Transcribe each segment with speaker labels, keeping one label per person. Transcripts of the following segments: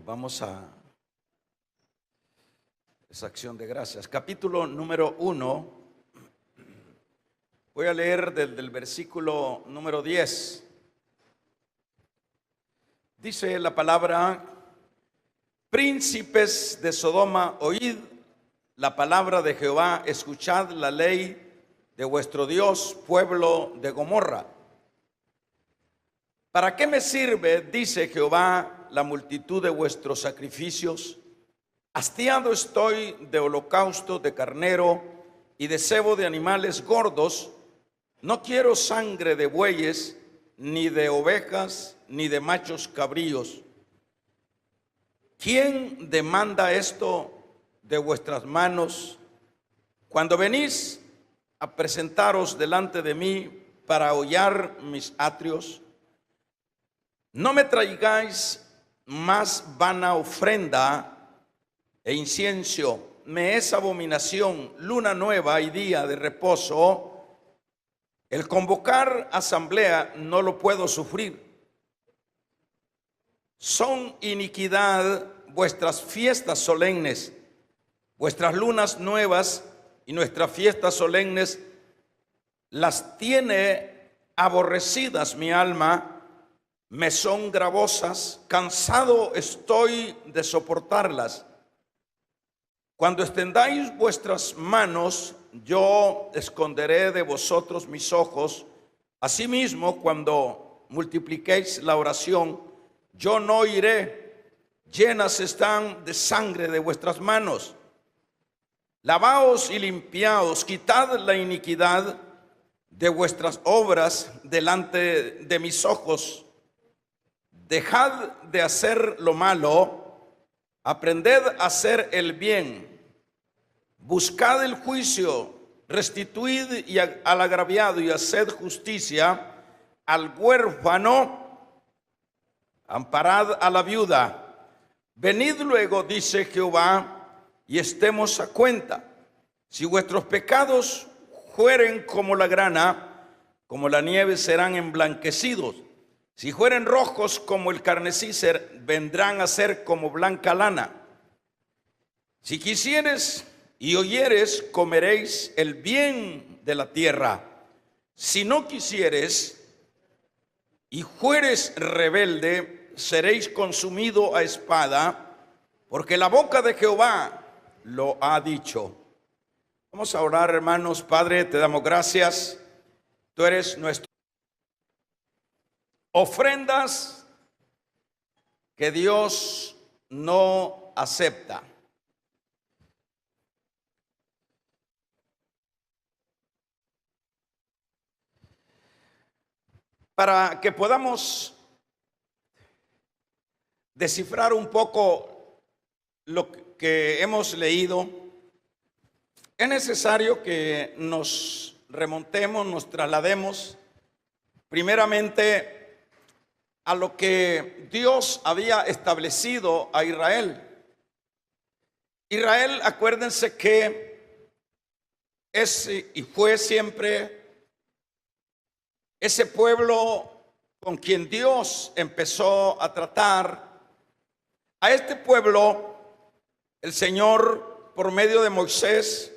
Speaker 1: Vamos a esa acción de gracias. Capítulo número 1. Voy a leer desde el versículo número 10. Dice la palabra: príncipes de Sodoma, oíd la palabra de Jehová, escuchad la ley de vuestro Dios, pueblo de Gomorra. ¿Para qué me sirve, dice Jehová, la multitud de vuestros sacrificios? Hastiado estoy de holocausto de carnero y de cebo de animales gordos. No quiero sangre de bueyes, ni de ovejas, ni de machos cabríos. ¿Quién demanda esto de vuestras manos? Cuando venís a presentaros delante de mí para hollar mis atrios, no me traigáis más vana ofrenda e incienso. Me es abominación luna nueva y día de reposo. El convocar asamblea no lo puedo sufrir. Son iniquidad vuestras fiestas solemnes, vuestras lunas nuevas y nuestras fiestas solemnes las tiene aborrecidas mi alma. Me son gravosas, cansado estoy de soportarlas. Cuando extendáis vuestras manos, yo esconderé de vosotros mis ojos. Asimismo, cuando multipliquéis la oración, yo no oiré. Llenas están de sangre de vuestras manos. Lavaos y limpiaos, quitad la iniquidad de vuestras obras delante de mis ojos. Dejad de hacer lo malo, aprended a hacer el bien, buscad el juicio, restituid al agraviado y haced justicia al huérfano, amparad a la viuda. Venid luego, dice Jehová, y estemos a cuenta. Si vuestros pecados fueren como la grana, como la nieve serán emblanquecidos. Si fueren rojos como el carmesí, vendrán a ser como blanca lana. Si quisieres y oyeres, comeréis el bien de la tierra. Si no quisieres y fueres rebelde, seréis consumido a espada, porque la boca de Jehová lo ha dicho. Vamos a orar, hermanos. Padre, te damos gracias. Tú eres nuestro. Ofrendas que Dios no acepta. Para que podamos descifrar un poco lo que hemos leído, es necesario que nos remontemos, nos traslademos primeramente a lo que Dios había establecido a Israel. Israel, acuérdense que es y fue siempre ese pueblo con quien Dios empezó a tratar. A este pueblo el Señor, por medio de Moisés,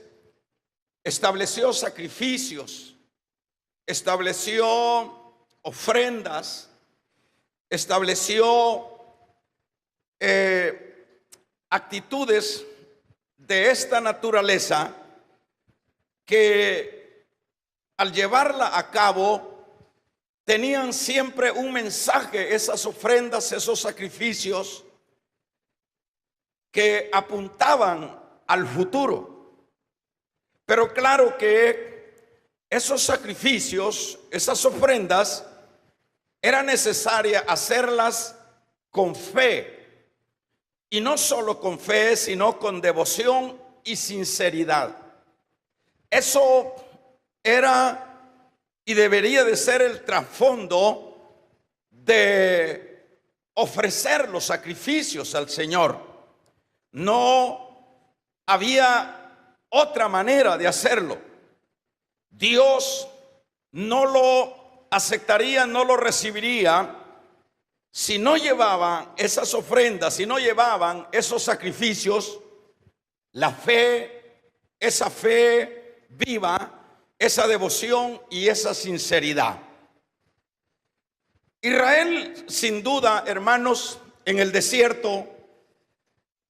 Speaker 1: estableció sacrificios, estableció ofrendas, estableció actitudes de esta naturaleza que al llevarla a cabo tenían siempre un mensaje. Esas ofrendas, esos sacrificios que apuntaban al futuro. Pero claro que esos sacrificios, esas ofrendas, era necesaria hacerlas con fe, y no solo con fe, sino con devoción y sinceridad. Eso era y debería de ser el trasfondo de ofrecer los sacrificios al Señor. No había otra manera de hacerlo. Dios no lo aceptaría, no lo recibiría si no llevaban esas ofrendas, si no llevaban esos sacrificios, la fe, esa fe viva, esa devoción y esa sinceridad. Israel, sin duda, hermanos, en el desierto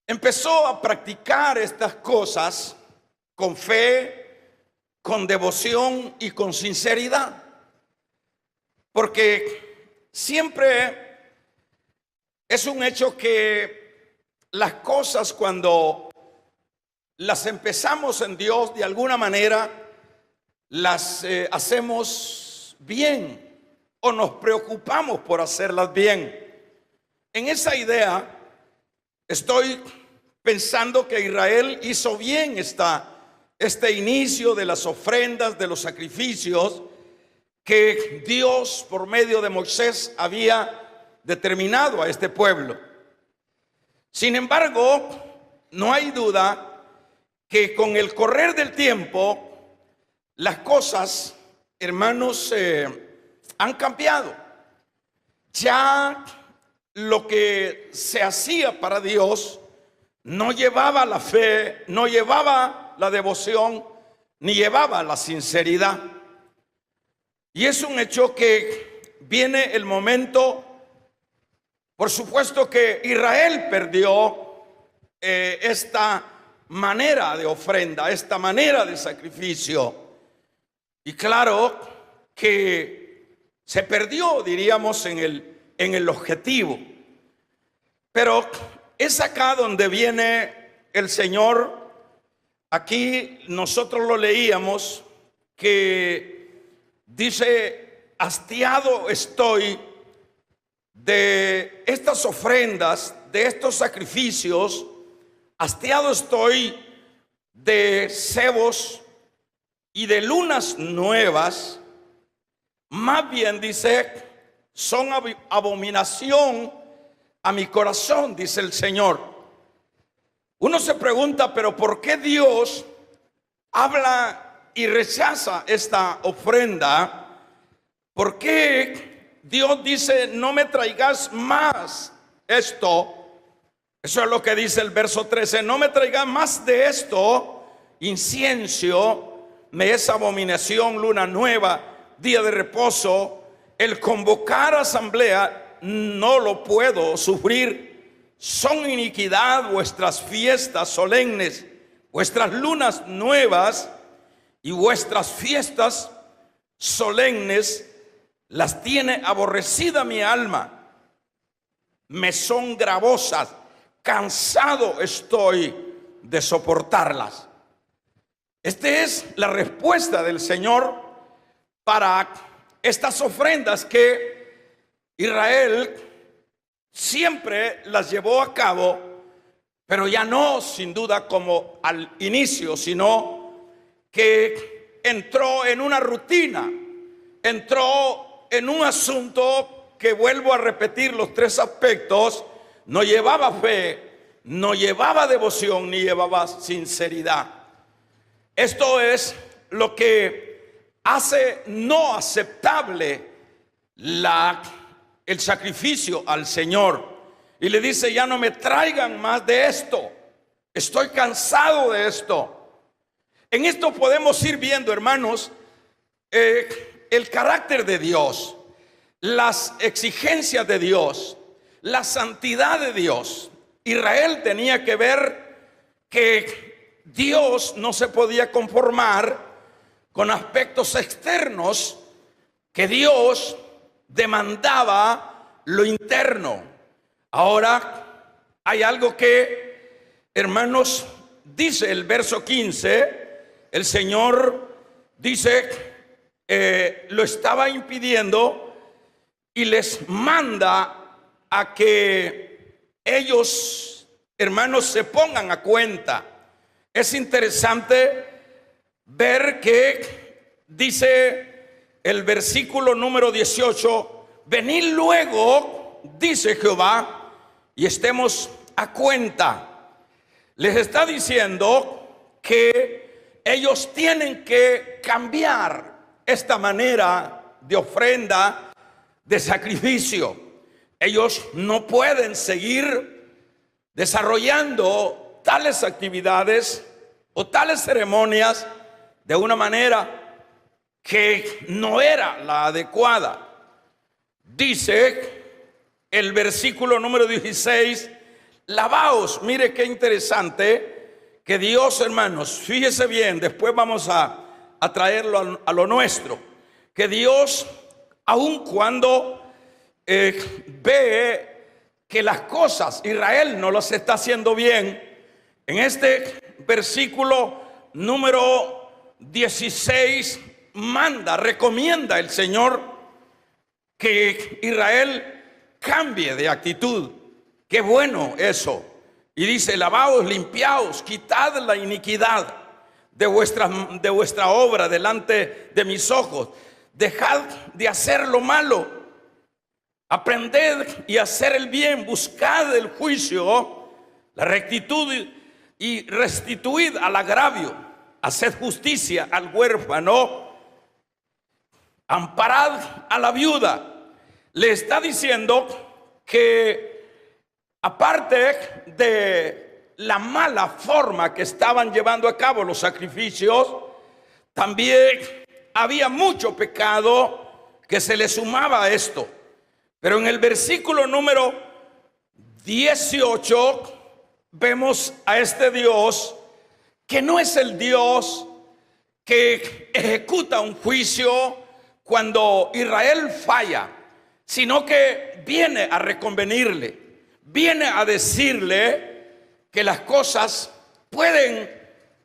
Speaker 1: empezó a practicar estas cosas con fe, con devoción y con sinceridad, porque siempre es un hecho que las cosas, cuando las empezamos en Dios, de alguna manera las hacemos bien o nos preocupamos por hacerlas bien. En esa idea estoy pensando que Israel hizo bien este inicio de las ofrendas, de los sacrificios que Dios por medio de Moisés había determinado a este pueblo. Sin embargo, no hay duda que con el correr del tiempo las cosas, hermanos, han cambiado. Ya lo que se hacía para Dios no llevaba la fe, no llevaba la devoción, ni llevaba la sinceridad. Y es un hecho que viene el momento, por supuesto que Israel perdió esta manera de ofrenda, esta manera de sacrificio. Y claro que se perdió, diríamos, en el objetivo. Pero es acá donde viene el Señor. Aquí nosotros lo leíamos, que dice: hastiado estoy de estas ofrendas, de estos sacrificios, hastiado estoy de cebos y de lunas nuevas. Más bien, dice, son abominación a mi corazón, dice el Señor. Uno se pregunta, pero ¿por qué Dios habla y rechaza esta ofrenda? ¿Por qué Dios dice: no me traigas más esto? Eso es lo que dice el verso 13: no me traigas más de esto, incienso, me es abominación, luna nueva, día de reposo, el convocar asamblea, no lo puedo sufrir. Son iniquidad vuestras fiestas solemnes, vuestras lunas nuevas y vuestras fiestas solemnes, las tiene aborrecida mi alma, me son gravosas, cansado estoy de soportarlas. Esta es la respuesta del Señor para estas ofrendas que Israel siempre las llevó a cabo, pero ya no sin duda como al inicio, sino que entró en una rutina, entró en un asunto que, vuelvo a repetir los tres aspectos: no llevaba fe, no llevaba devoción, ni llevaba sinceridad. Esto es lo que hace no aceptable el sacrificio al Señor. Y le dice: ya no me traigan más de esto, estoy cansado de esto. En esto podemos ir viendo, hermanos, el carácter de Dios, las exigencias de Dios, la santidad de Dios. Israel tenía que ver que Dios no se podía conformar con aspectos externos, que Dios demandaba lo interno. Ahora hay algo que, hermanos, dice el verso 15, el Señor dice, lo estaba impidiendo y les manda a que ellos, hermanos, se pongan a cuenta. Es interesante ver que dice el versículo número 18: venid luego, dice Jehová, y estemos a cuenta. Les está diciendo que ellos tienen que cambiar esta manera de ofrenda, de sacrificio. Ellos no pueden seguir desarrollando tales actividades o tales ceremonias de una manera que no era la adecuada. Dice el versículo número 16, lavaos. Mire qué interesante que Dios, hermanos, fíjese bien, después vamos a traerlo a lo nuestro, que Dios, aun cuando ve que las cosas Israel no las está haciendo bien, en este versículo número 16 recomienda el Señor que Israel cambie de actitud. Qué bueno eso. Y dice, lavaos, limpiaos, quitad la iniquidad de vuestra obra delante de mis ojos. Dejad de hacer lo malo. Aprended y hacer el bien. Buscad el juicio, la rectitud y restituid al agravio. Haced justicia al huérfano. Amparad a la viuda. Le está diciendo que aparte de la mala forma que estaban llevando a cabo los sacrificios, también había mucho pecado que se le sumaba a esto. Pero en el versículo número 18 vemos a este Dios que no es el Dios que ejecuta un juicio cuando Israel falla, sino que viene a reconvenirle, viene a decirle que las cosas pueden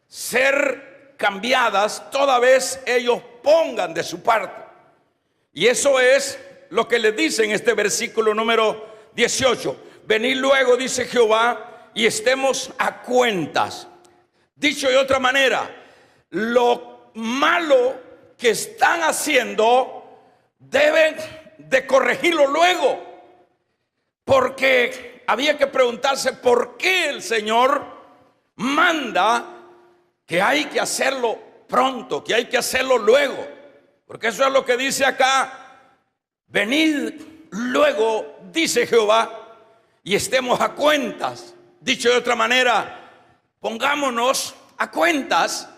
Speaker 1: ser cambiadas toda vez ellos pongan de su parte. Y eso es lo que le dice en este versículo número 18. Venid luego, dice Jehová, y estemos a cuentas. Dicho de otra manera, lo malo que están haciendo deben de corregirlo luego, porque había que preguntarse por qué el Señor manda que hay que hacerlo pronto, que hay que hacerlo luego, porque eso es lo que dice acá. Venid luego, dice Jehová, y estemos a cuentas. Dicho de otra manera, pongámonos a cuentas,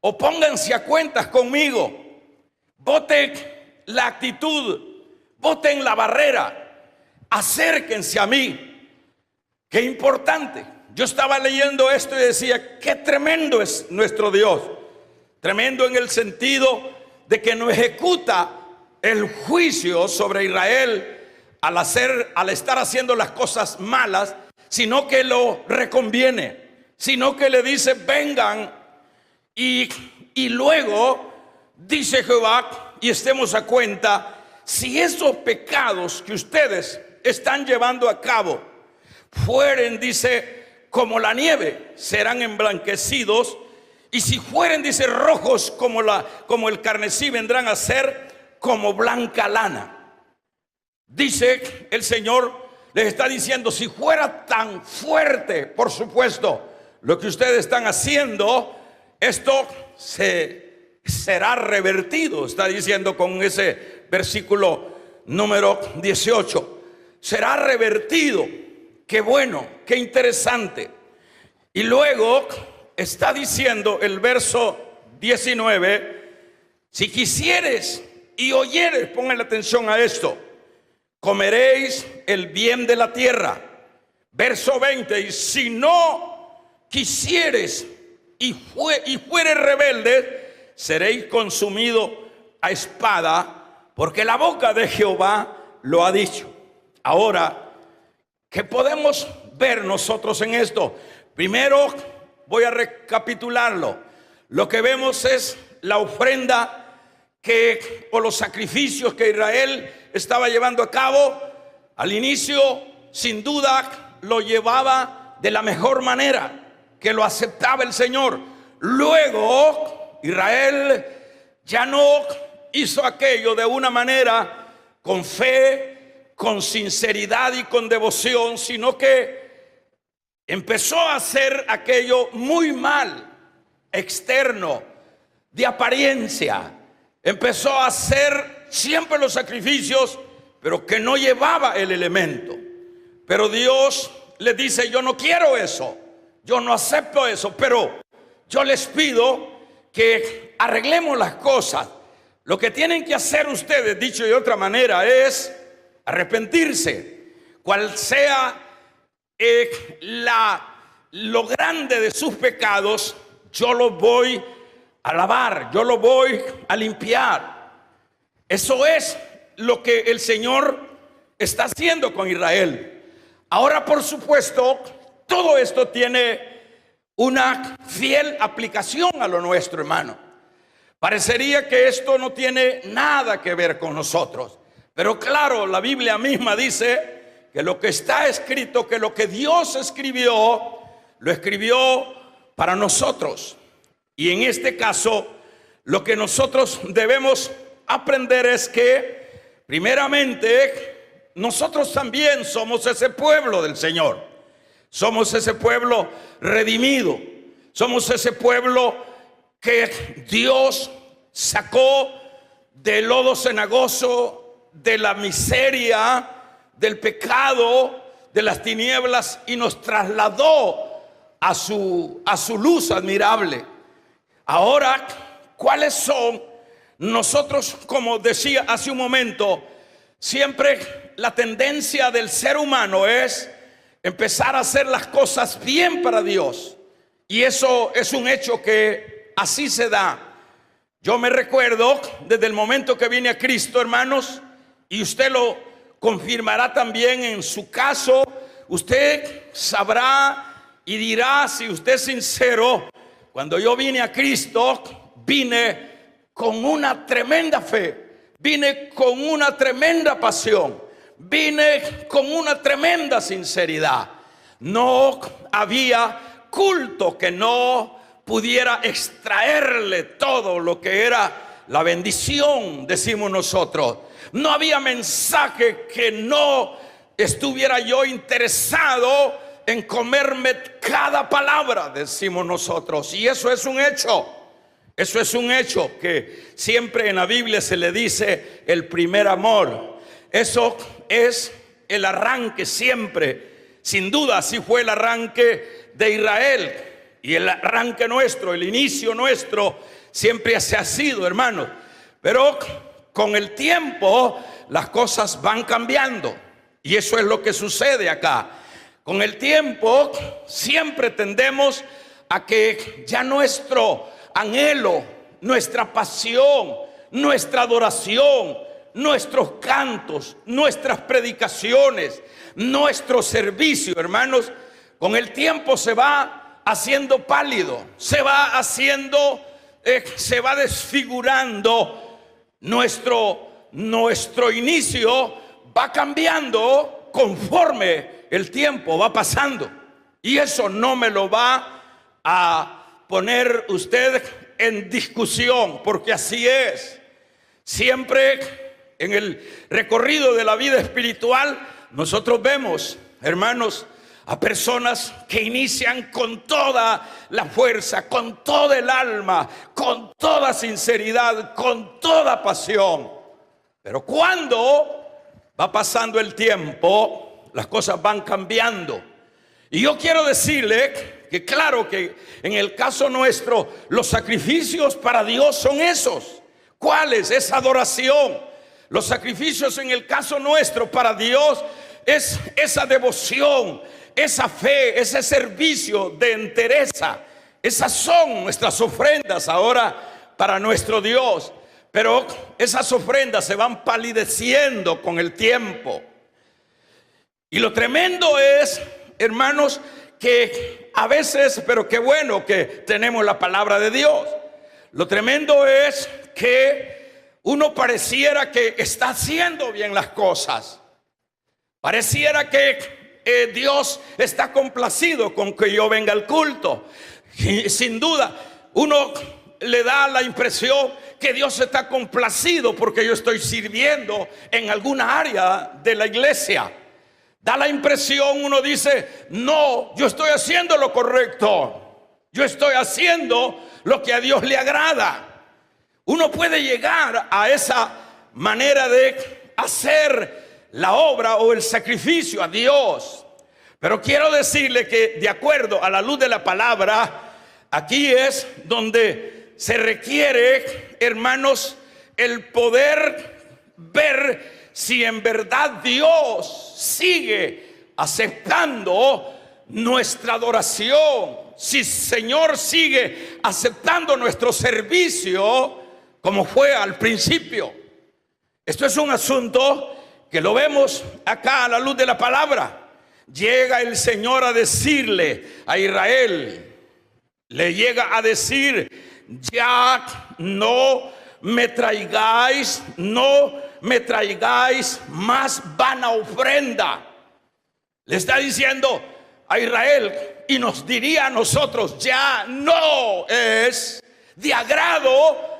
Speaker 1: o pónganse a cuentas conmigo. Voten la actitud, voten la barrera, acérquense a mí. Qué importante. Yo estaba leyendo esto y decía, qué tremendo es nuestro Dios. Tremendo en el sentido de que no ejecuta el juicio sobre Israel al estar haciendo las cosas malas, sino que lo reconviene, sino que le dice, vengan y luego dice Jehová, y estemos a cuenta, si esos pecados que ustedes están llevando a cabo fueren, dice, como la nieve, serán emblanquecidos, y si fueren, dice, rojos como el carmesí, vendrán a ser como blanca lana. Dice el Señor, les está diciendo, si fuera tan fuerte, por supuesto, lo que ustedes están haciendo, esto será revertido. Está diciendo con ese versículo número 18, será revertido. Qué bueno, qué interesante. Y luego está diciendo el verso 19, si quisieres y oyeres, pongan atención a esto, comeréis el bien de la tierra. Verso 20, y si no quisieres y fueres rebelde, seréis consumidos a espada, porque la boca de Jehová lo ha dicho. Ahora, ¿qué podemos ver nosotros en esto? Primero, voy a recapitularlo. Lo que vemos es la ofrenda o los sacrificios que Israel estaba llevando a cabo. Al inicio, sin duda, lo llevaba de la mejor manera, que lo aceptaba el Señor. Luego, Israel ya no hizo aquello de una manera con fe, con sinceridad y con devoción, sino que empezó a hacer aquello muy mal, externo, de apariencia. Empezó a hacer siempre los sacrificios, pero que no llevaba el elemento. Pero Dios les dice: yo no quiero eso, yo no acepto eso, pero yo les pido que arreglemos las cosas. Lo que tienen que hacer ustedes, dicho de otra manera, es arrepentirse. Cual sea lo grande de sus pecados, yo los voy a lavar, yo los voy a limpiar. Eso es lo que el Señor está haciendo con Israel. Ahora, por supuesto, todo esto tiene una fiel aplicación a lo nuestro, hermano. Parecería que esto no tiene nada que ver con nosotros, pero claro, la Biblia misma dice que lo que está escrito, que lo que Dios escribió, lo escribió para nosotros. Y en este caso, lo que nosotros debemos aprender es que, primeramente, nosotros también somos ese pueblo del Señor. Somos ese pueblo redimido. Somos ese pueblo que Dios sacó del lodo cenagoso, de la miseria, del pecado, de las tinieblas, y nos trasladó a su luz admirable. Ahora, ¿cuáles son? Nosotros, como decía hace un momento, siempre la tendencia del ser humano es empezar a hacer las cosas bien para Dios. Y eso es un hecho que así se da. Yo me recuerdo desde el momento que vine a Cristo, hermanos, y usted lo confirmará también en su caso. Usted sabrá y dirá, si usted es sincero: cuando yo vine a Cristo, vine con una tremenda fe, vine con una tremenda pasión, vine con una tremenda sinceridad. No había culto que no pudiera extraerle todo lo que era la bendición, decimos nosotros. No había mensaje que no estuviera yo interesado en comerme cada palabra, decimos nosotros. Y eso es un hecho. Eso es un hecho que siempre en la Biblia se le dice el primer amor. Eso es el arranque siempre. Sin duda así fue el arranque de Israel. Y el arranque nuestro, el inicio nuestro, siempre se ha sido, hermanos. Pero con el tiempo las cosas van cambiando. Y eso es lo que sucede acá. Con el tiempo siempre tendemos a que ya nuestro anhelo, nuestra pasión, nuestra adoración, nuestros cantos, nuestras predicaciones, nuestro servicio, hermanos, con el tiempo se va haciendo pálido, se va haciendo, se va desfigurando. Nuestro inicio va cambiando conforme el tiempo va pasando. Y eso no me lo va a poner usted en discusión, porque así es. Siempre en el recorrido de la vida espiritual nosotros vemos, hermanos, a personas que inician con toda la fuerza, con toda el alma, con toda sinceridad, con toda pasión. Pero cuando va pasando el tiempo, las cosas van cambiando. Y yo quiero decirle que claro que en el caso nuestro, los sacrificios para Dios son esos. ¿Cuáles? Es adoración. Los sacrificios en el caso nuestro para Dios es esa devoción, esa fe, ese servicio de entereza. Esas son nuestras ofrendas ahora para nuestro Dios. Pero esas ofrendas se van palideciendo con el tiempo. Y lo tremendo es, hermanos, que a veces, pero qué bueno que tenemos la palabra de Dios. Lo tremendo es que uno pareciera que está haciendo bien las cosas. Pareciera que Dios está complacido con que yo venga al culto. Y sin duda, uno le da la impresión que Dios está complacido porque yo estoy sirviendo en alguna área de la iglesia. Da la impresión, uno dice, no, yo estoy haciendo lo correcto. Yo estoy haciendo lo que a Dios le agrada. Uno puede llegar a esa manera de hacer la obra o el sacrificio a Dios. Pero quiero decirle que de acuerdo a la luz de la palabra, aquí es donde se requiere, hermanos, el poder ver si en verdad Dios sigue aceptando nuestra adoración, si el Señor sigue aceptando nuestro servicio como fue al principio. Esto es un asunto que lo vemos acá a la luz de la palabra. Llega el Señor a decirle a Israel, le llega a decir: ya no me traigáis más vana ofrenda. Le está diciendo a Israel, y nos diría a nosotros: ya no es de agrado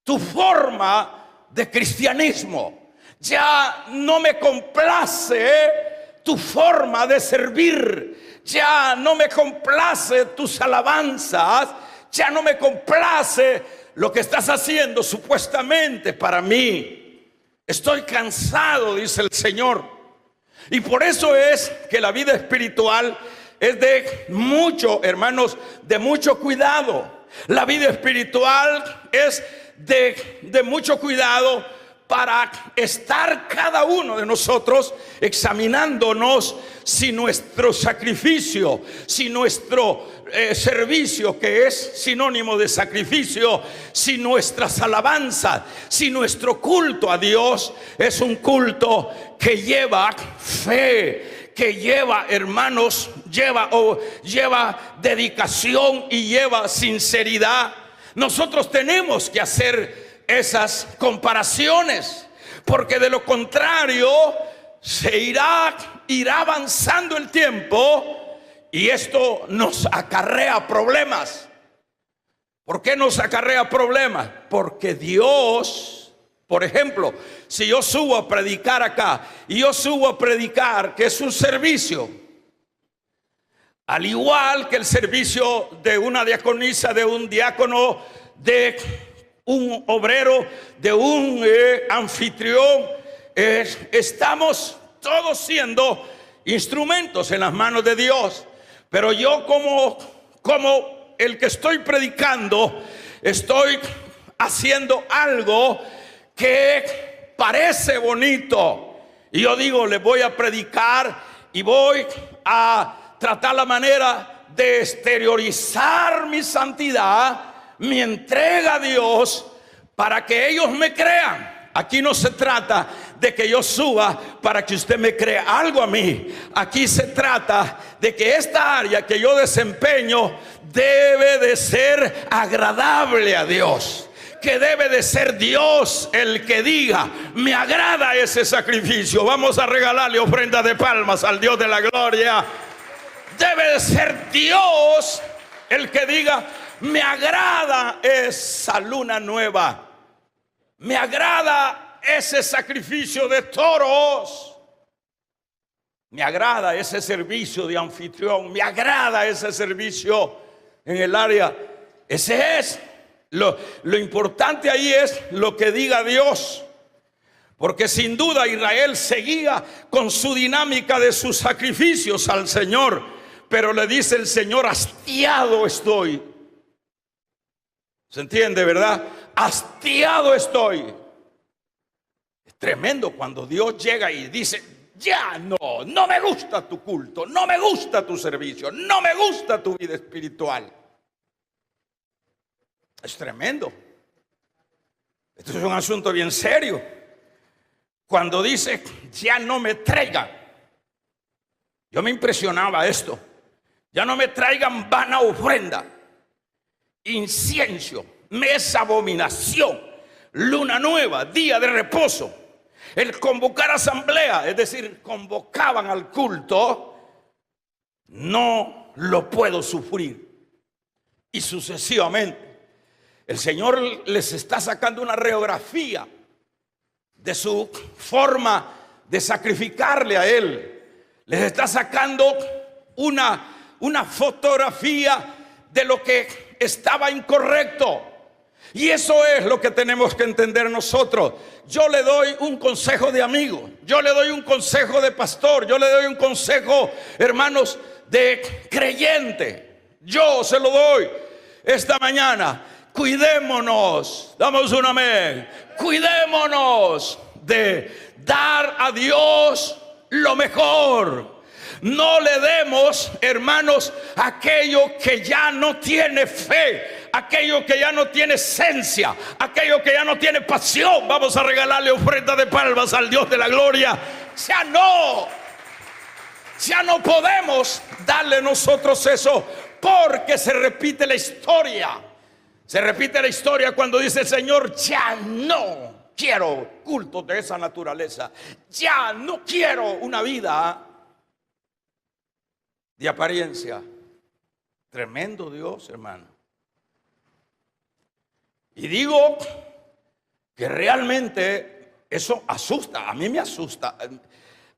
Speaker 1: tu forma de cristianismo, ya no me complace tu forma de servir, ya no me complace tus alabanzas, ya no me complace lo que estás haciendo supuestamente para mí. Estoy cansado, dice el Señor. Y por eso es que la vida espiritual es de mucho, hermanos, de mucho cuidado. La vida espiritual es de mucho cuidado para estar cada uno de nosotros examinándonos si nuestro sacrificio, si nuestro servicio, que es sinónimo de sacrificio, si nuestras alabanzas, si nuestro culto a Dios es un culto que lleva fe, que lleva, hermanos, lleva dedicación y lleva sinceridad. Nosotros tenemos que hacer esas comparaciones, porque de lo contrario se irá avanzando el tiempo y esto nos acarrea problemas. ¿Por qué nos acarrea problemas? Porque Dios, por ejemplo, si yo subo a predicar acá y yo subo a predicar, que es un servicio, al igual que el servicio de una diaconisa, de un diácono, de un obrero, de un anfitrión, estamos todos siendo instrumentos en las manos de Dios. Pero yo como el que estoy predicando, estoy haciendo algo que parece bonito. Y yo digo, le voy a predicar y voy a tratar la manera de exteriorizar mi santidad, mi entrega a Dios, para que ellos me crean. Aquí no se trata de que yo suba para que usted me crea algo a mí. Aquí se trata de que esta área que yo desempeño debe de ser agradable a Dios, que debe de ser Dios el que diga: me agrada ese sacrificio. Vamos a regalarle ofrenda de palmas al Dios de la gloria. Debe de ser Dios el que diga: me agrada esa luna nueva, me agrada ese sacrificio de toros, me agrada ese servicio de anfitrión, me agrada ese servicio en el área. Ese es lo importante. Ahí es lo que diga Dios, porque sin duda Israel seguía con su dinámica de sus sacrificios al Señor, pero le dice el Señor: hastiado estoy. ¿Se entiende, verdad? Hastiado estoy. Es tremendo cuando Dios llega y dice: ya no me gusta tu culto, no me gusta tu servicio, no me gusta tu vida espiritual. Es tremendo. Esto es un asunto bien serio. Cuando dice: ya no me traigan. Yo me impresionaba esto. Ya no me traigan vana ofrenda, incienso, mesa abominación, luna nueva, día de reposo. El convocar asamblea, es decir, convocaban al culto, no lo puedo sufrir. Y sucesivamente. El Señor les está sacando una radiografía de su forma de sacrificarle a Él. Les está sacando una fotografía de lo que estaba incorrecto. Y eso es lo que tenemos que entender nosotros. Yo le doy un consejo de amigo, yo le doy un consejo de pastor, yo le doy un consejo, hermanos, de creyente. Yo se lo doy esta mañana. Cuidémonos, damos un amén. Cuidémonos de dar a Dios lo mejor. No le demos, hermanos, aquello que ya no tiene fe, aquello que ya no tiene esencia, aquello que ya no tiene pasión. Vamos a regalarle ofrenda de palmas al Dios de la gloria. Ya no podemos darle nosotros eso, porque se repite la historia. Se repite la historia cuando dice el Señor: ya no quiero cultos de esa naturaleza, ya no quiero una vida de apariencia. Tremendo Dios, hermano. Y digo que realmente eso asusta, a mí me asusta.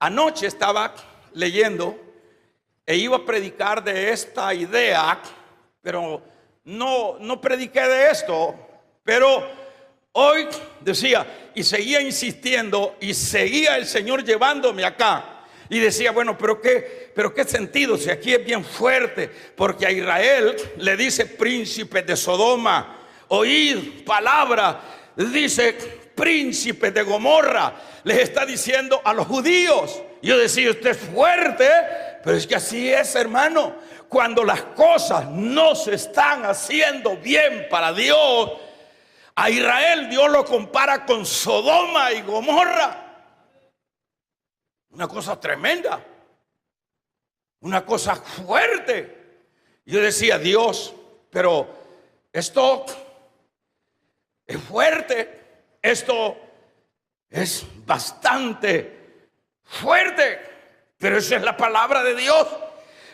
Speaker 1: Anoche estaba leyendo e iba a predicar de esta idea, pero no prediqué de esto. Pero hoy decía, y seguía insistiendo, y seguía el Señor llevándome acá. Y decía, bueno, pero qué sentido, si aquí es bien fuerte, porque a Israel le dice príncipe de Sodoma. Oíd palabra, dice príncipe de Gomorra. Les está diciendo a los judíos. Yo decía, usted es fuerte, pero es que así es, hermano. Cuando las cosas no se están haciendo bien para Dios, a Israel Dios lo compara con Sodoma y Gomorra. Una cosa tremenda, una cosa fuerte. Yo decía, Dios, pero esto es fuerte, esto es bastante fuerte, pero esa es la palabra de Dios.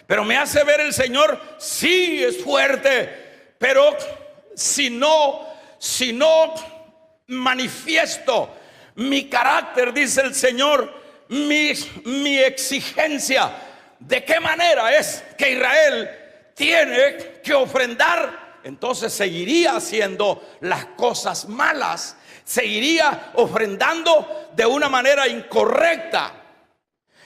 Speaker 1: Pero me hace ver el Señor, sí es fuerte, pero si no manifiesto mi carácter, dice el Señor, mi exigencia, ¿de qué manera es que Israel tiene que ofrendar? Entonces seguiría haciendo las cosas malas, seguiría ofrendando de una manera incorrecta.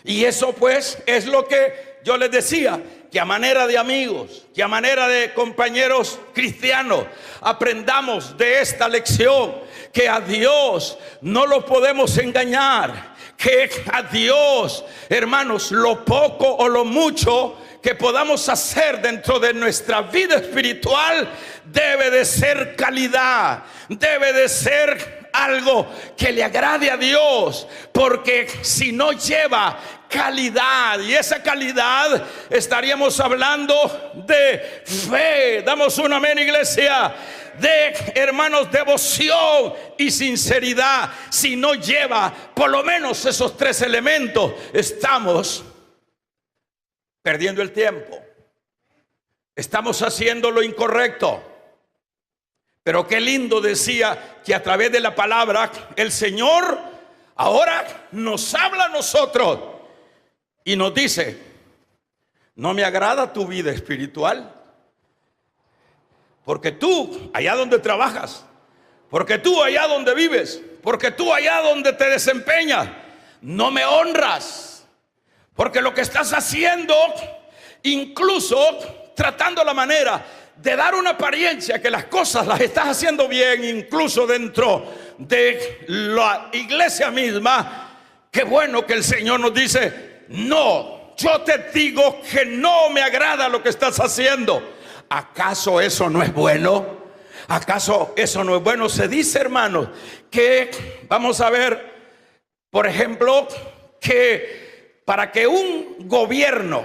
Speaker 1: Y eso pues es lo que yo les decía, que a manera de amigos, que a manera de compañeros cristianos, aprendamos de esta lección, que a Dios no lo podemos engañar, que a Dios, hermanos, lo poco o lo mucho que podamos hacer dentro de nuestra vida espiritual debe de ser calidad, debe de ser algo que le agrade a Dios, porque si no lleva calidad, y esa calidad estaríamos hablando de fe. Damos un amén, iglesia. De, hermanos, devoción y sinceridad. Si no lleva por lo menos esos tres elementos, estamos perdiendo el tiempo, estamos haciendo lo incorrecto. Pero qué lindo decía que a través de la palabra el Señor ahora nos habla a nosotros y nos dice: no me agrada tu vida espiritual, porque tú allá donde trabajas, porque tú allá donde vives, porque tú allá donde te desempeñas, no me honras, porque lo que estás haciendo, incluso tratando la manera de dar una apariencia que las cosas las estás haciendo bien, incluso dentro de la iglesia misma. Qué bueno que el Señor nos dice: no, yo te digo que no me agrada lo que estás haciendo. ¿Acaso eso no es bueno? ¿Acaso eso no es bueno? Se dice, hermanos, que vamos a ver, por ejemplo, que para que un gobierno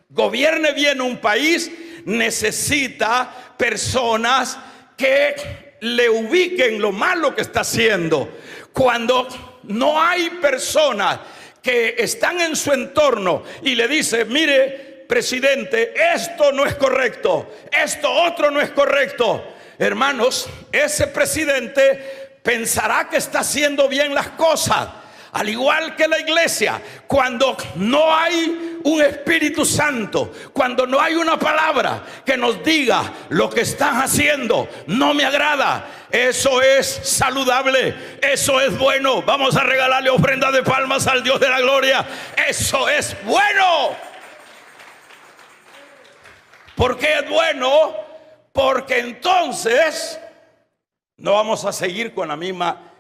Speaker 1: gobierne bien un país, necesita personas que le ubiquen lo malo que está haciendo. Cuando no hay personas que están en su entorno y le dicen: mire, presidente, esto no es correcto, esto otro no es correcto, hermanos, ese presidente pensará que está haciendo bien las cosas. Al igual que la iglesia, cuando no hay un Espíritu Santo, cuando no hay una palabra que nos diga lo que estás haciendo no me agrada, eso es saludable, eso es bueno. Vamos a regalarle ofrenda de palmas al Dios de la gloria. Eso es bueno. ¿Por qué es bueno? Porque entonces no vamos a seguir con la misma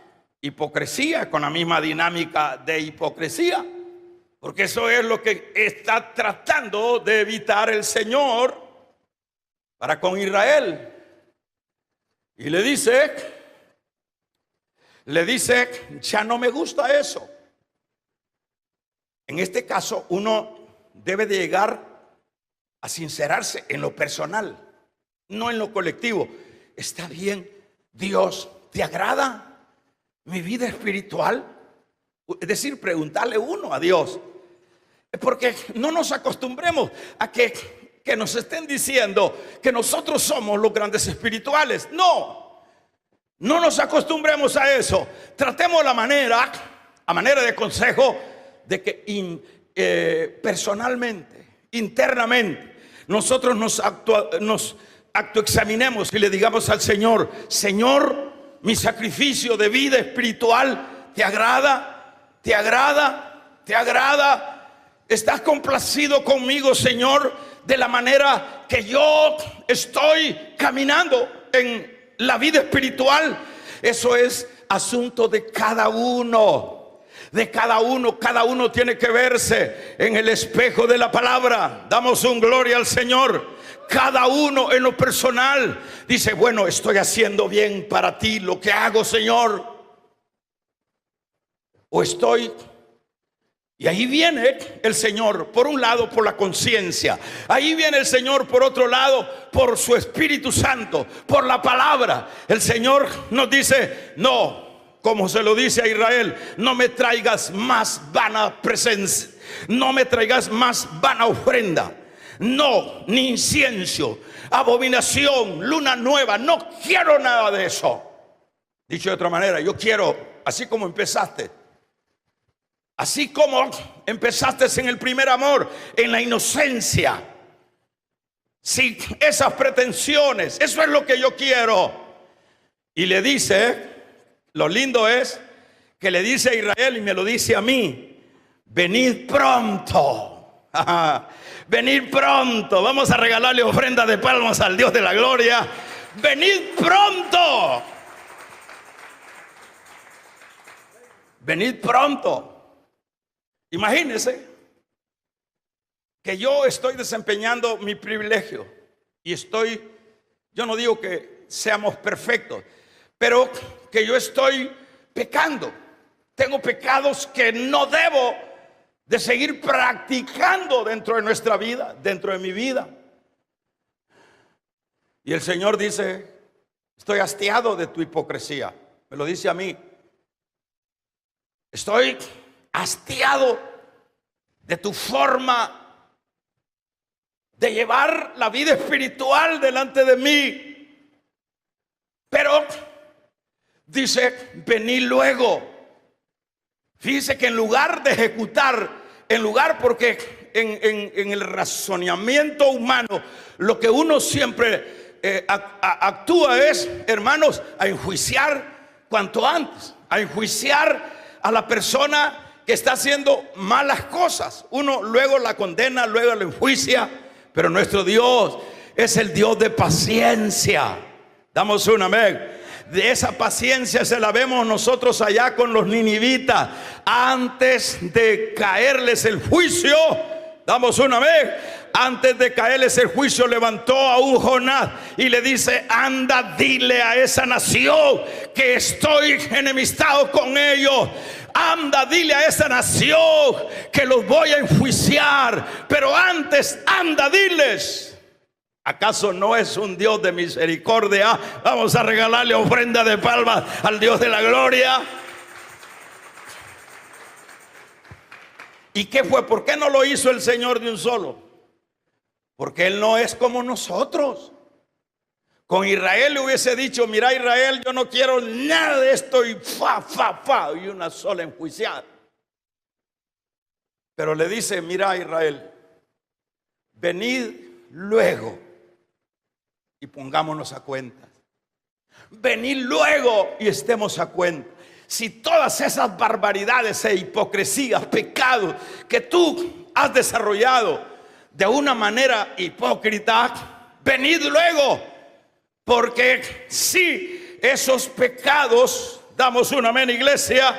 Speaker 1: hipocresía, con la misma dinámica de hipocresía, porque eso es lo que está tratando de evitar el Señor para con Israel. Y le dice, ya no me gusta eso. En este caso, uno debe de llegar a sincerarse en lo personal, no en lo colectivo. Está bien, Dios, ¿te agrada mi vida espiritual? Es decir, preguntarle uno a Dios. Porque no nos acostumbremos a que nos estén diciendo que nosotros somos los grandes espirituales. No nos acostumbremos a eso. Tratemos a manera de consejo, de que personalmente, internamente, nosotros nos autoexaminemos y le digamos al Señor: Señor, mi sacrificio de vida espiritual, ¿te agrada? ¿Te agrada? ¿Te agrada? ¿Estás complacido conmigo, Señor, de la manera que yo estoy caminando en la vida espiritual? Eso es asunto de cada uno. De cada uno tiene que verse en el espejo de la palabra. Damos un gloria al Señor. Cada uno en lo personal dice: bueno, estoy haciendo bien para ti lo que hago, Señor. O estoy... Y ahí viene el Señor, por un lado, por la conciencia. Ahí viene el Señor, por otro lado, por su Espíritu Santo, por la palabra. El Señor nos dice: no, como se lo dice a Israel, no me traigas más vana presencia, no me traigas más vana ofrenda. No, ni incienso, abominación, luna nueva. No quiero nada de eso. Dicho de otra manera, yo quiero, así como empezaste en el primer amor, en la inocencia, sin esas pretensiones. Eso es lo que yo quiero. Y le dice, lo lindo es que le dice a Israel y me lo dice a mí: venid pronto. Venid pronto. Vamos a regalarle ofrenda de palmas al Dios de la gloria. Venid pronto. Venid pronto. Imagínense que yo estoy desempeñando mi privilegio y yo no digo que seamos perfectos, pero que yo estoy pecando. Tengo pecados que no debo de seguir practicando dentro de nuestra vida, dentro de mi vida. Y el Señor dice: estoy hastiado de tu hipocresía. Me lo dice a mí. Estoy hastiado de tu forma de llevar la vida espiritual delante de mí. Pero dice: vení luego. Fíjese que en lugar de ejecutar, porque en el razonamiento humano, lo que uno siempre actúa es, hermanos, a enjuiciar cuanto antes, a enjuiciar a la persona que está haciendo malas cosas. Uno luego la condena, luego la enjuicia. Pero nuestro Dios es el Dios de paciencia. Damos un amén. De esa paciencia se la vemos nosotros allá con los ninivitas. Antes de caerles el juicio, damos una vez, antes de caerles el juicio, levantó a un Jonás y le dice: anda, dile a esa nación que estoy enemistado con ellos. Anda, dile a esa nación que los voy a enjuiciar. Pero antes, anda, diles: ¿acaso no es un Dios de misericordia? Vamos a regalarle ofrenda de palmas al Dios de la gloria. ¿Y qué fue? ¿Por qué no lo hizo el Señor de un solo? Porque Él no es como nosotros. Con Israel le hubiese dicho: mira, Israel, yo no quiero nada de esto, y y una sola enjuiciada. Pero le dice: mira, a Israel, venid luego y pongámonos a cuentas. Venid luego y estemos a cuenta. Si todas esas barbaridades e hipocresías, pecados que tú has desarrollado de una manera hipócrita, venid luego, porque si esos pecados, damos un amén, iglesia,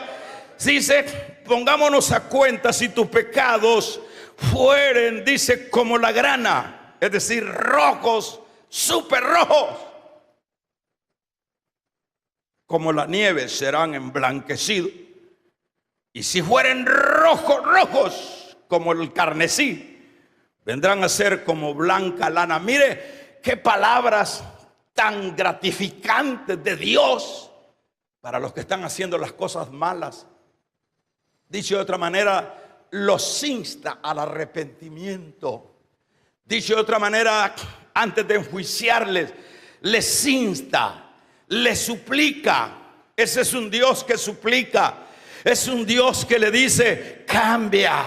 Speaker 1: dice, pongámonos a cuenta, si tus pecados fueren, dice, como la grana, es decir, rojos, súper rojos, como la nieve serán emblanquecidos. Y si fueren rojos como el carmesí, vendrán a ser como blanca lana. Mire qué palabras tan gratificantes de Dios para los que están haciendo las cosas malas. Dicho de otra manera, los insta al arrepentimiento. Dicho de otra manera, antes de enjuiciarles, les insta, les suplica. Ese es un Dios que suplica. Es un Dios que le dice: cambia,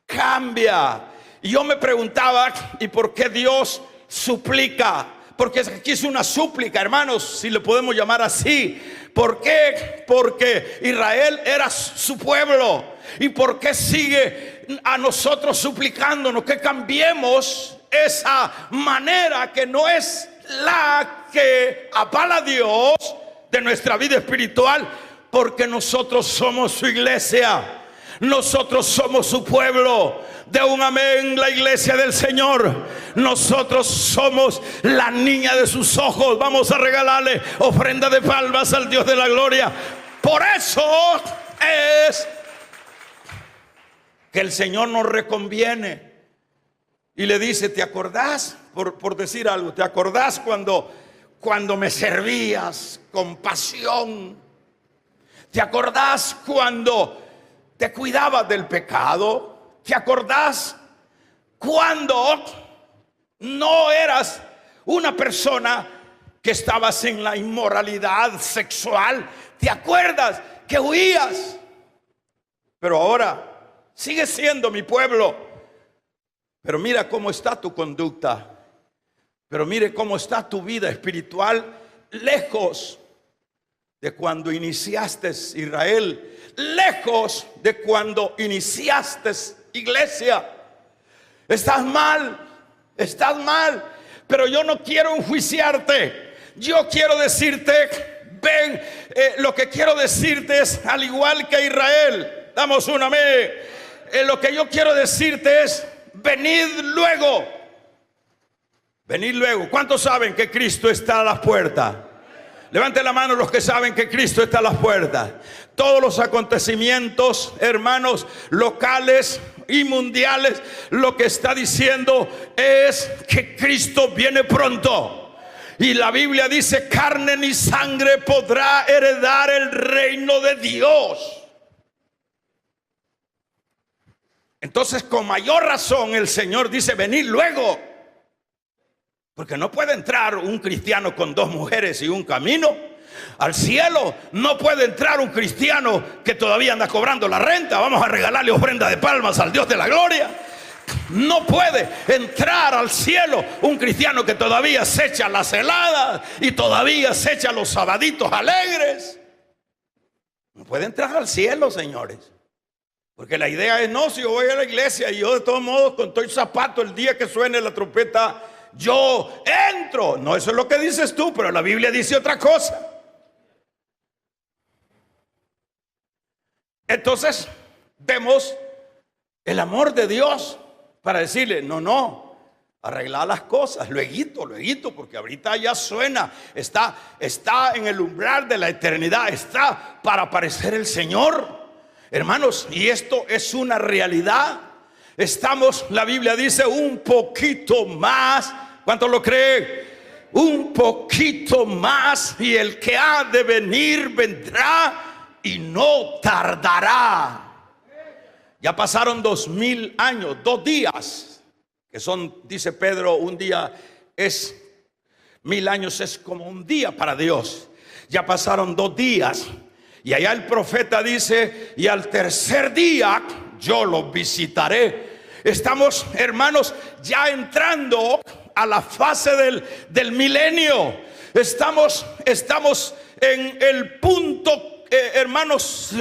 Speaker 1: cambia. Y yo me preguntaba, ¿y por qué Dios suplica? Porque aquí es una súplica, hermanos, si le podemos llamar así. ¿Por qué? Porque Israel era su pueblo. ¿Y por qué sigue a nosotros suplicándonos que cambiemos esa manera que no es la que avala a Dios de nuestra vida espiritual? Porque nosotros somos su iglesia, nosotros somos su pueblo. De un amén, la iglesia del Señor. Nosotros somos la niña de sus ojos. Vamos a regalarle ofrenda de palmas al Dios de la gloria. Por eso es que el Señor nos reconviene y le dice: ¿te acordás? Por decir algo, ¿te acordás cuando me servías con pasión? ¿Te acordás cuando te cuidabas del pecado? ¿Te acordás cuando no eras una persona que estabas en la inmoralidad sexual? ¿Te acuerdas que huías? Pero ahora sigues siendo mi pueblo. Pero mira cómo está tu conducta. Pero mire cómo está tu vida espiritual, lejos de cuando iniciaste, Israel, lejos de cuando iniciaste, iglesia. Estás mal, pero yo no quiero enjuiciarte. Yo quiero decirte, ven, lo que quiero decirte es, al igual que Israel, damos un amén, lo que yo quiero decirte es: venid luego. Venid luego. ¿Cuántos saben que Cristo está a las puertas? Levanten la mano los que saben que Cristo está a las puertas. Todos los acontecimientos, hermanos, locales y mundiales, lo que está diciendo es que Cristo viene pronto. Y la Biblia dice: carne ni sangre podrá heredar el reino de Dios. Entonces, con mayor razón, el Señor dice: venid luego. Porque no puede entrar un cristiano con 2 mujeres y un camino al cielo. No puede entrar un cristiano que todavía anda cobrando la renta. Vamos a regalarle ofrenda de palmas al Dios de la gloria. No puede entrar al cielo un cristiano que todavía se echa las heladas y todavía se echa los sabaditos alegres. No puede entrar al cielo, señores. Porque la idea es: no, si yo voy a la iglesia y yo de todos modos con todo el zapato, el día que suene la trompeta, yo entro. No, eso es lo que dices tú, pero la Biblia dice otra cosa. Entonces vemos el amor de Dios para decirle: no, arreglar las cosas, lueguito, porque ahorita ya suena, está en el umbral de la eternidad, está para aparecer el Señor, hermanos, y esto es una realidad. Estamos, la Biblia dice, un poquito más. ¿Cuántos lo creen? Un poquito más, y el que ha de venir vendrá y no tardará. Ya pasaron 2000 años, 2 días, que son, dice Pedro, un día es 1000 años, es como un día para Dios. Ya pasaron 2 días. Y allá el profeta dice: y al tercer día yo los visitaré. Estamos, hermanos, ya entrando a la fase del milenio. Estamos en el punto, hermanos,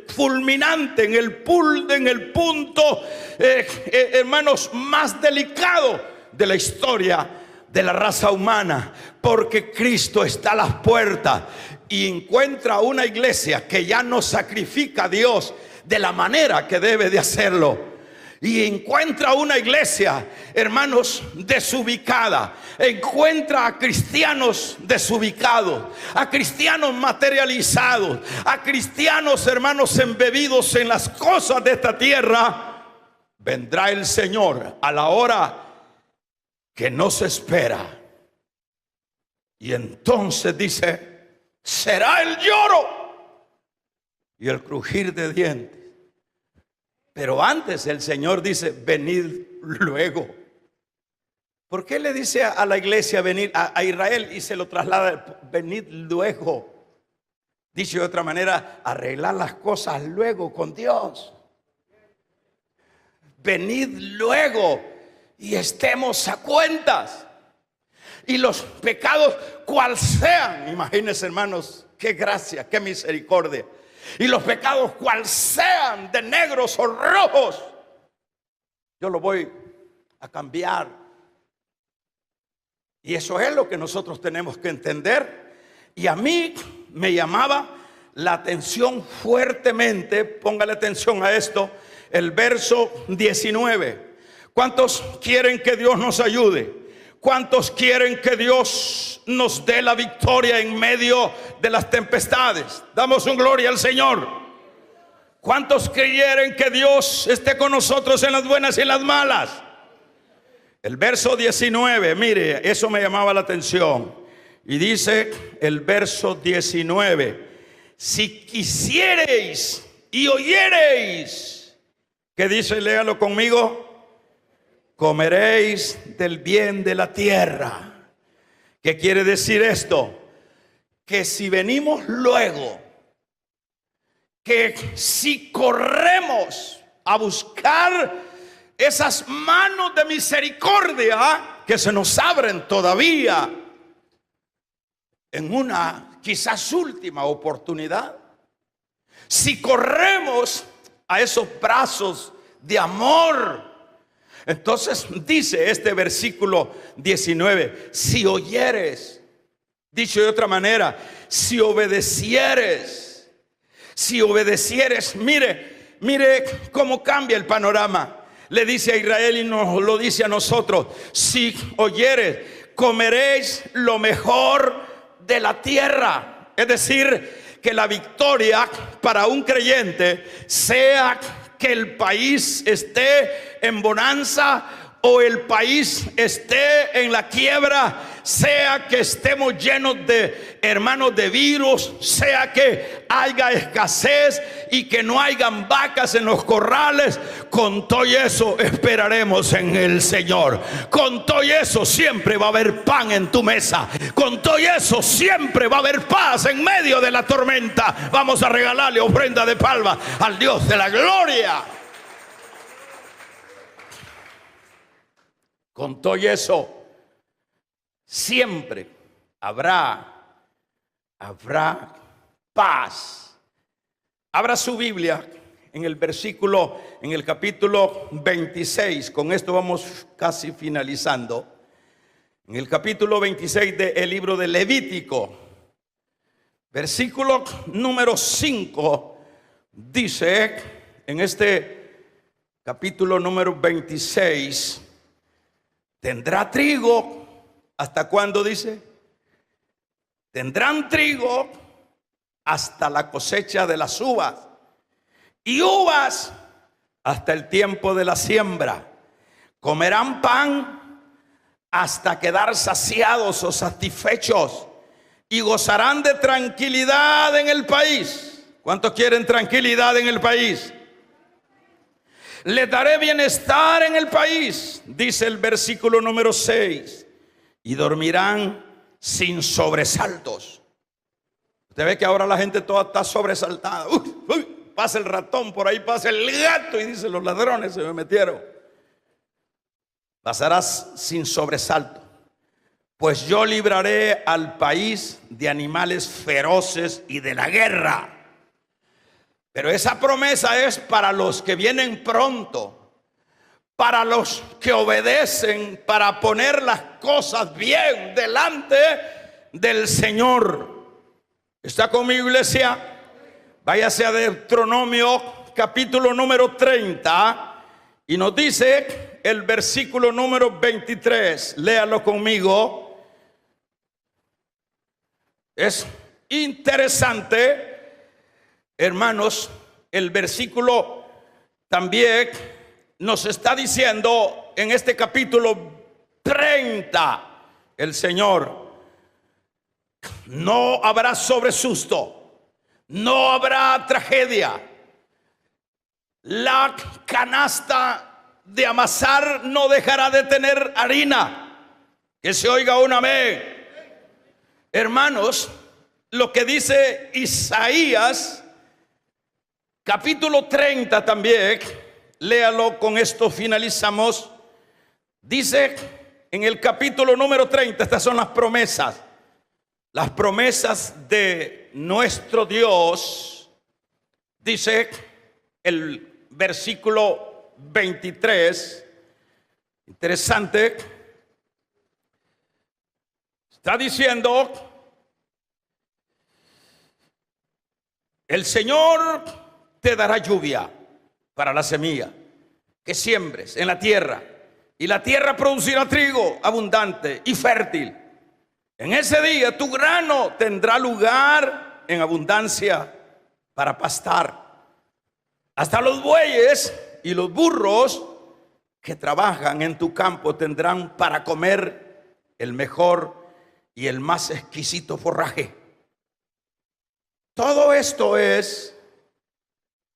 Speaker 1: fulminante, en el punto, hermanos, más delicado de la historia de la raza humana, porque Cristo está a las puertas y encuentra una iglesia que ya no sacrifica a Dios de la manera que debe de hacerlo. Y encuentra una iglesia, hermanos, desubicada. Encuentra a cristianos desubicados, a cristianos materializados, a cristianos, hermanos, embebidos en las cosas de esta tierra. Vendrá el Señor a la hora que no se espera. Y entonces dice, será el lloro y el crujir de dientes. Pero antes el Señor dice, venid luego. ¿Por qué le dice a la iglesia venir a Israel y se lo traslada, venid luego? Dicho de otra manera, arreglar las cosas luego con Dios. Venid luego y estemos a cuentas. Y los pecados cual sean, imagínense, hermanos, qué gracia, qué misericordia. Y los pecados cual sean, de negros o rojos, yo lo voy a cambiar. Y eso es lo que nosotros tenemos que entender. Y a mí me llamaba la atención fuertemente, póngale atención a esto, el verso 19. ¿Cuántos quieren que Dios nos ayude? ¿Cuántos quieren que Dios nos dé la victoria en medio de las tempestades? Damos un gloria al Señor. ¿Cuántos quieren que Dios esté con nosotros en las buenas y en las malas? El verso 19, mire, eso me llamaba la atención. Y dice el verso 19, si quisiereis y oyereis, ¿qué dice? Léalo conmigo. Comeréis del bien de la tierra. ¿Qué quiere decir esto? Que si venimos luego, que si corremos a buscar esas manos de misericordia que se nos abren todavía en una quizás última oportunidad, si corremos a esos brazos de amor, entonces dice este versículo 19, si oyeres, dicho de otra manera, si obedecieres, mire cómo cambia el panorama. Le dice a Israel y nos lo dice a nosotros, si oyeres, comeréis lo mejor de la tierra. Es decir, que la victoria para un creyente sea que el país esté en bonanza o el país esté en la quiebra, sea que estemos llenos de, hermanos, de virus, sea que haya escasez y que no hayan vacas en los corrales, con todo eso esperaremos en el Señor. Con todo eso siempre va a haber pan en tu mesa. Con todo eso siempre va a haber paz en medio de la tormenta. Vamos a regalarle ofrenda de palma al Dios de la gloria. Con todo eso siempre habrá paz. Abra su Biblia en el capítulo 26. Con esto vamos casi finalizando. En el capítulo 26 del libro de Levítico, versículo número 5, dice en este capítulo número 26, tendrá trigo. ¿Hasta cuándo dice? Tendrán trigo hasta la cosecha de las uvas, y uvas hasta el tiempo de la siembra. Comerán pan hasta quedar saciados o satisfechos, y gozarán de tranquilidad en el país. ¿Cuántos quieren tranquilidad en el país? Les daré bienestar en el país, dice el versículo número 6, y dormirán sin sobresaltos. Usted ve que ahora la gente toda está sobresaltada. pasa el ratón, por ahí pasa el gato y dice: los ladrones se me metieron. Pasarás sin sobresalto, pues yo libraré al país de animales feroces y de la guerra. Pero esa promesa es para los que vienen pronto, para los que obedecen, para poner las cosas bien delante del Señor. ¿Está conmigo, iglesia? Váyase a Deuteronomio capítulo número 30 y nos dice el versículo número 23. Léalo conmigo. Es interesante, hermanos, el versículo también nos está diciendo en este capítulo 30, el Señor: no habrá sobresusto, no habrá tragedia. La canasta de amasar no dejará de tener harina. Que se oiga un amén. Hermanos, lo que dice Isaías capítulo 30 también, léalo, con esto finalizamos. Dice en el capítulo número 30, estas son las promesas de nuestro Dios. Dice el versículo 23, interesante, está diciendo: el Señor te dará lluvia para la semilla que siembres en la tierra, y la tierra producirá trigo abundante y fértil. En ese día tu grano tendrá lugar en abundancia para pastar. Hasta los bueyes y los burros que trabajan en tu campo tendrán para comer el mejor y el más exquisito forraje. Todo esto es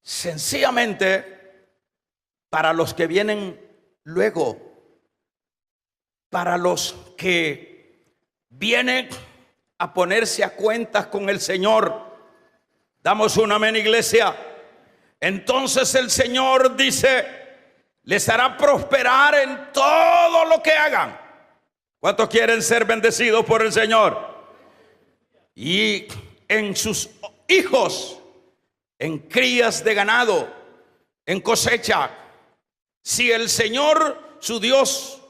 Speaker 1: sencillamente para los que vienen luego, para los que vienen a ponerse a cuentas con el Señor. Damos un amén, iglesia. Entonces el Señor dice: les hará prosperar en todo lo que hagan. ¿Cuántos quieren ser bendecidos por el Señor? Y en sus hijos, en crías de ganado, en cosecha. Si el Señor, su Dios,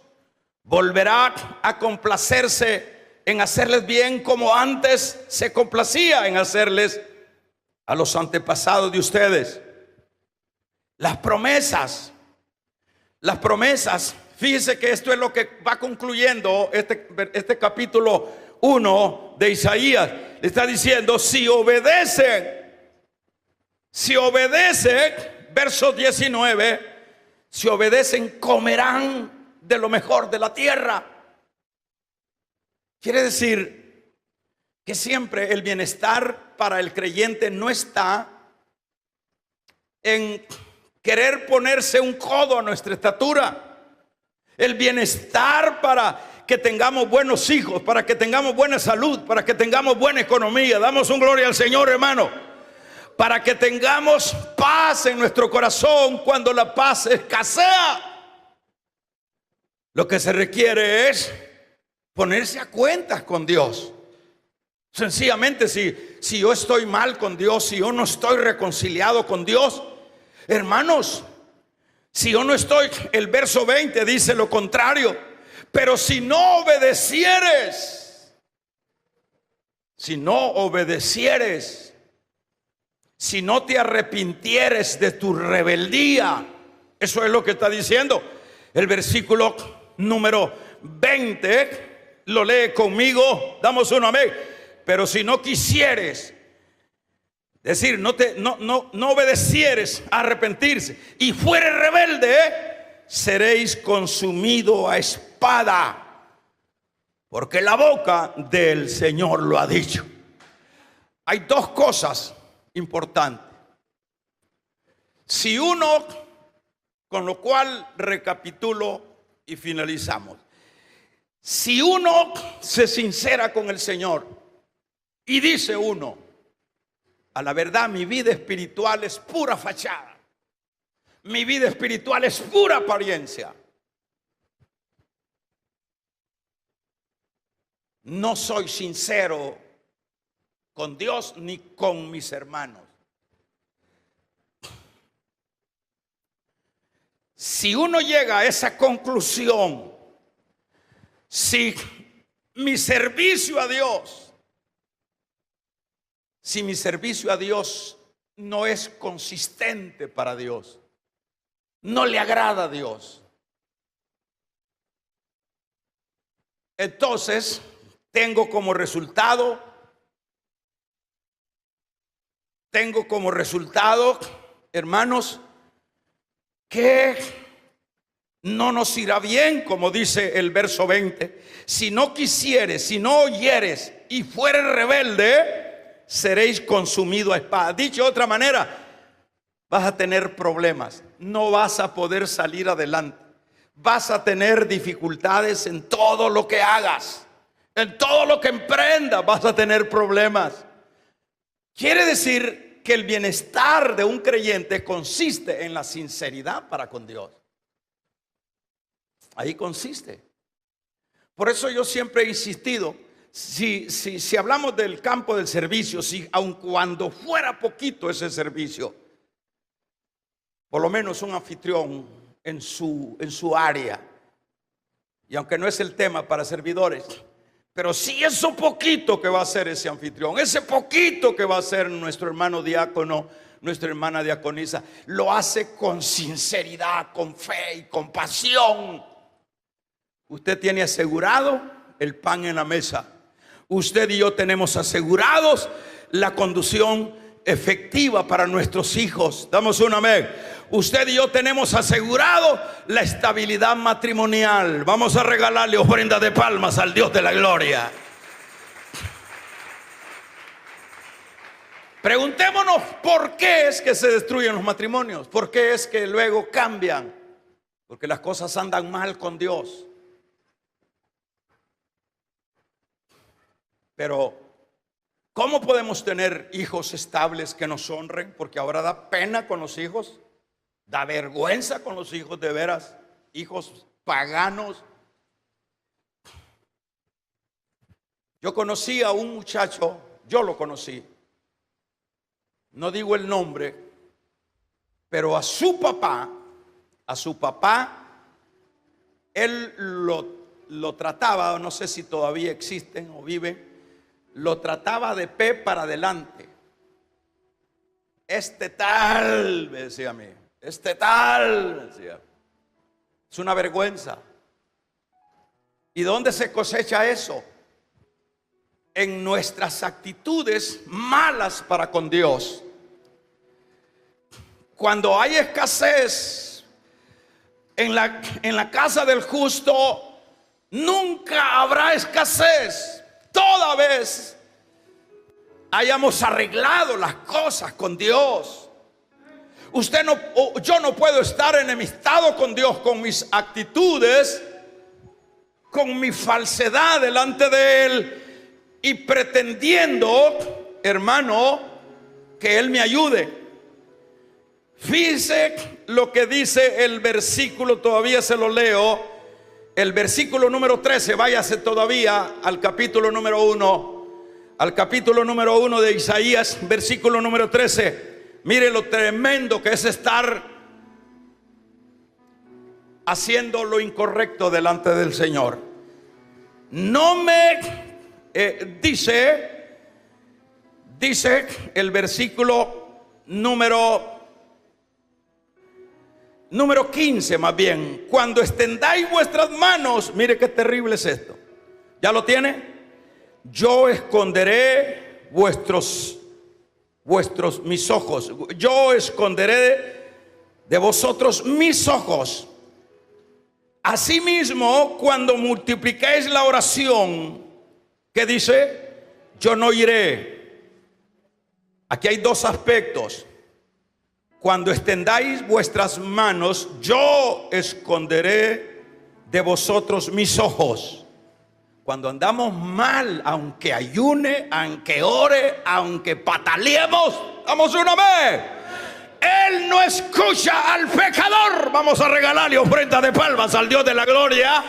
Speaker 1: volverá a complacerse en hacerles bien como antes se complacía en hacerles a los antepasados de ustedes. Las promesas, fíjese que esto es lo que va concluyendo este capítulo 1 de Isaías. Le está diciendo: si obedecen, verso 19, si obedecen, comerán de lo mejor de la tierra. Quiere decir que siempre el bienestar para el creyente no está en querer ponerse un codo a nuestra estatura. El bienestar para que tengamos buenos hijos, para que tengamos buena salud, para que tengamos buena economía. Damos un gloria al Señor, hermano. Para que tengamos paz en nuestro corazón cuando la paz escasea. Lo que se requiere es ponerse a cuentas con Dios. Sencillamente, si yo estoy mal con Dios, si yo no estoy reconciliado con Dios, hermanos, si yo no estoy, el verso 20 dice lo contrario: pero si no obedecieres, si no te arrepintieres de tu rebeldía, eso es lo que está diciendo el versículo número 20. Lo lee conmigo, damos un amén. Pero si no quisieres, es decir, no obedecieres a arrepentirse y fueres rebelde, seréis consumido a espada, porque la boca del Señor lo ha dicho. Hay dos cosas importantes. Si uno, con lo cual recapitulo y finalizamos, si uno se sincera con el Señor y dice uno: A la verdad, mi vida espiritual es pura fachada. Mi vida espiritual es pura apariencia. No soy sincero con Dios ni con mis hermanos. Si uno llega a esa conclusión, si mi servicio a Dios, si mi servicio a Dios no es consistente para Dios, no le agrada a Dios, entonces tengo como resultado, hermanos, que no nos irá bien, como dice el verso 20. Si no quisieres, si no oyeres y fueres rebelde, seréis consumidos a espada. Dicho de otra manera, vas a tener problemas, no vas a poder salir adelante, vas a tener dificultades en todo lo que hagas, en todo lo que emprendas vas a tener problemas. Quiere decir que el bienestar de un creyente consiste en la sinceridad para con Dios. Ahí consiste. Por eso yo siempre he insistido, si hablamos del campo del servicio, si aun cuando fuera poquito ese servicio, por lo menos un anfitrión en su área, y aunque no es el tema para servidores, pero si eso poquito que va a hacer ese anfitrión, ese poquito que va a hacer nuestro hermano diácono, nuestra hermana diaconisa, lo hace con sinceridad, con fe y con pasión, usted tiene asegurado el pan en la mesa. Usted y yo tenemos asegurados la conducción efectiva para nuestros hijos. Damos un amén. Usted y yo tenemos asegurado la estabilidad matrimonial. Vamos a regalarle ofrenda de palmas al Dios de la gloria. Preguntémonos por qué es que se destruyen los matrimonios. ¿Por qué es que luego cambian? Porque las cosas andan mal con Dios. Pero ¿cómo podemos tener hijos estables que nos honren? Porque ahora da pena con los hijos, da vergüenza con los hijos, de veras, hijos paganos. Yo conocí a un muchacho, yo lo conocí, no digo el nombre, pero a su papá, él lo trataba, no sé si todavía existen o viven, lo trataba de pe para adelante. Este tal, me decía a mí, este tal, me decía. Es una vergüenza. ¿Y dónde se cosecha eso? En nuestras actitudes malas para con Dios. Cuando hay escasez en la casa del justo, nunca habrá escasez. Toda vez hayamos arreglado las cosas con Dios, yo no puedo estar enemistado con Dios con mis actitudes, con mi falsedad delante de Él y pretendiendo, hermano, que Él me ayude. Fíjese lo que dice el versículo, todavía se lo leo. El versículo número 13, váyase todavía al capítulo número 1, al capítulo número 1 de Isaías, versículo número 13. Mire lo tremendo que es estar haciendo lo incorrecto delante del Señor. No me dice el versículo número 15 más bien, cuando extendáis vuestras manos, mire qué terrible es esto. ¿Ya lo tiene? Yo esconderé mis ojos. Yo esconderé de vosotros mis ojos. Asimismo, cuando multipliquéis la oración, ¿qué dice? Yo no iré. Aquí hay dos aspectos. Cuando extendáis vuestras manos, yo esconderé de vosotros mis ojos. Cuando andamos mal, aunque ayune, aunque ore, aunque pataleemos, damos una vez. Él no escucha al pecador. Vamos a regalarle ofrenda de palmas al Dios de la gloria.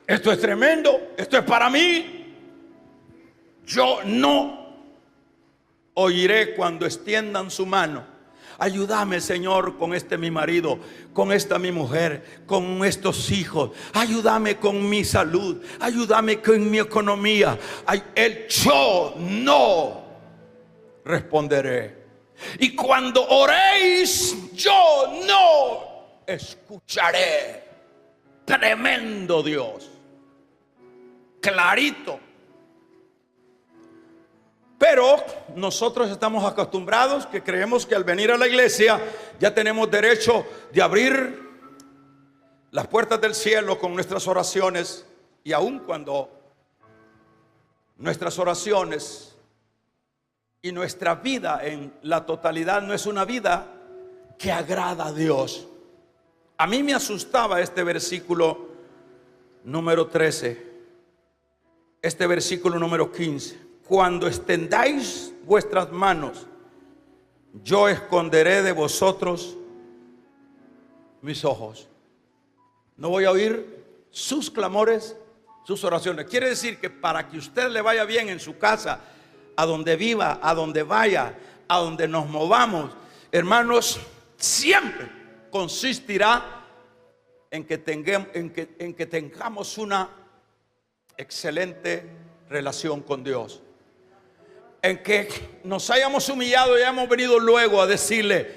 Speaker 1: Esto es tremendo. Esto es para mí. Yo no oiré cuando extiendan su mano. Ayúdame, Señor, con este mi marido, con esta mi mujer, con estos hijos. Ayúdame con mi salud. Ayúdame con mi economía. Yo no responderé. Y cuando oréis, yo no escucharé. Tremendo Dios. Clarito. Pero nosotros estamos acostumbrados que creemos que al venir a la iglesia ya tenemos derecho de abrir las puertas del cielo con nuestras oraciones. Y aun cuando nuestras oraciones y nuestra vida en la totalidad no es una vida que agrada a Dios. A mí me asustaba este versículo número 13, este versículo número 15. Cuando extendáis vuestras manos, yo esconderé de vosotros mis ojos. No voy a oír sus clamores, sus oraciones. Quiere decir que para que usted le vaya bien en su casa, a donde viva, a donde vaya, a donde nos movamos, hermanos, siempre consistirá en que tengamos una excelente relación con Dios. En que nos hayamos humillado y hayamos venido luego a decirle: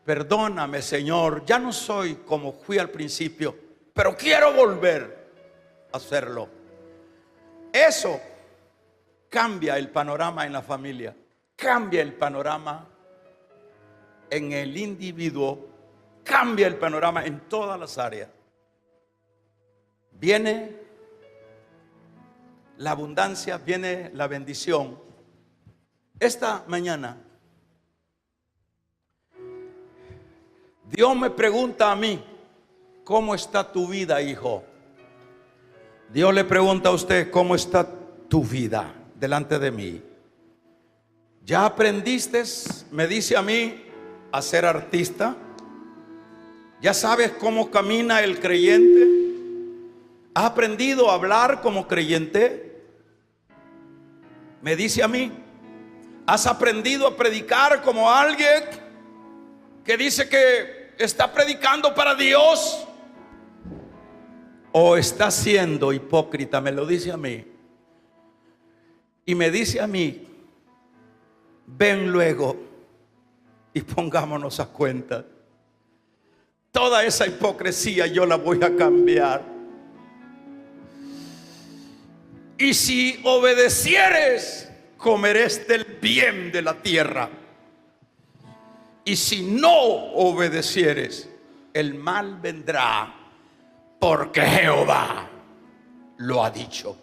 Speaker 1: perdóname, Señor, ya no soy como fui al principio, pero quiero volver a hacerlo. Eso cambia el panorama en la familia, cambia el panorama en el individuo, cambia el panorama en todas las áreas. Viene la abundancia, viene la bendición. Esta mañana Dios me pregunta a mí: ¿cómo está tu vida, hijo? Dios le pregunta a usted: ¿cómo está tu vida delante de mí? ¿Ya aprendiste, me dice a mí, a ser artista? ¿Ya sabes cómo camina el creyente? ¿Has aprendido a hablar como creyente? Me dice a mí: ¿has aprendido a predicar como alguien que dice que está predicando para Dios? ¿O está siendo hipócrita? Me lo dice a mí. Y me dice a mí: ven luego y pongámonos a cuenta. Toda esa hipocresía yo la voy a cambiar. Y si obedecieres, comerás del bien de la tierra. Y si no obedecieres, el mal vendrá, porque Jehová lo ha dicho.